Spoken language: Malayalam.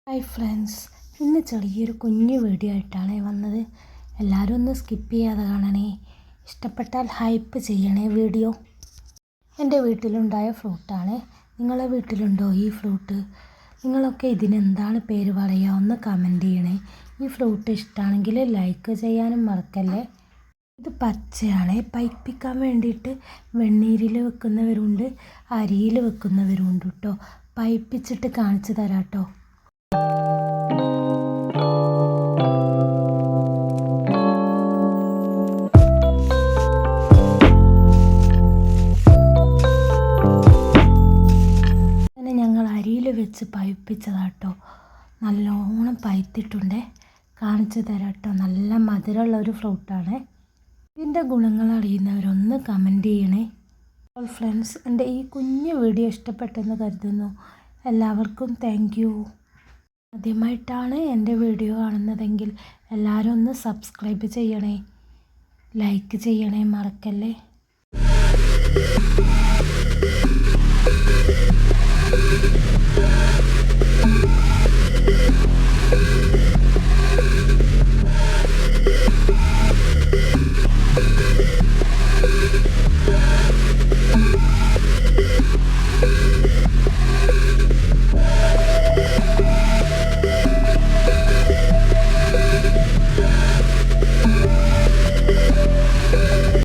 ഹായ് ഫ്രണ്ട്സ്, ഇന്ന് ചെറിയൊരു കുഞ്ഞു വീഡിയോ ആയിട്ടാണ് വന്നത്. എല്ലാവരും ഒന്ന് സ്കിപ്പ് ചെയ്യാതെ കാണണേ. ഇഷ്ടപ്പെട്ടാൽ ഹൈപ്പ് ചെയ്യണേ വീഡിയോ. എൻ്റെ വീട്ടിലുണ്ടായ ഫ്രൂട്ടാണ്. നിങ്ങളെ വീട്ടിലുണ്ടോ ഈ ഫ്രൂട്ട്? നിങ്ങളൊക്കെ ഇതിനെന്താണ് പേര് പറയുക? ഒന്ന് കമൻറ്റ് ചെയ്യണേ. ഈ ഫ്രൂട്ട് ഇഷ്ടമാണെങ്കിൽ ലൈക്ക് ചെയ്യാനും മറക്കല്ലേ. ഇത് പച്ചയാണ്. പഴുപ്പിക്കാൻ വേണ്ടിയിട്ട് വെണ്ണീരിൽ വെക്കുന്നവരുണ്ട്, അരിയിൽ വെക്കുന്നവരുണ്ട് കേട്ടോ. പഴുപ്പിച്ചിട്ട് കാണിച്ചു തരാം കേട്ടോ. ഞങ്ങൾ അരിയിൽ വെച്ച് പഴുപ്പിച്ചതാട്ടോ. നല്ലോണം പഴുത്തിട്ടുണ്ട്. കാണിച്ചു തരാം കേട്ടോ. നല്ല മധുരമുള്ള ഒരു ഫ്രൂട്ടാണ്. ഇതിൻ്റെ ഗുണങ്ങൾ അറിയുന്നവരൊന്ന് കമൻറ്റ് ചെയ്യണേ. അപ്പോൾ ഫ്രണ്ട്സ്, എൻ്റെ ഈ കുഞ്ഞു വീഡിയോ ഇഷ്ടപ്പെട്ടെന്ന് കരുതുന്നു. എല്ലാവർക്കും താങ്ക് യു. ആദ്യമായിട്ടാണ് എൻ്റെ വീഡിയോ കാണുന്നതെങ്കിൽ എല്ലാവരും ഒന്ന് സബ്സ്ക്രൈബ് ചെയ്യണേ, ലൈക്ക് ചെയ്യണേ, മറക്കല്ലേ.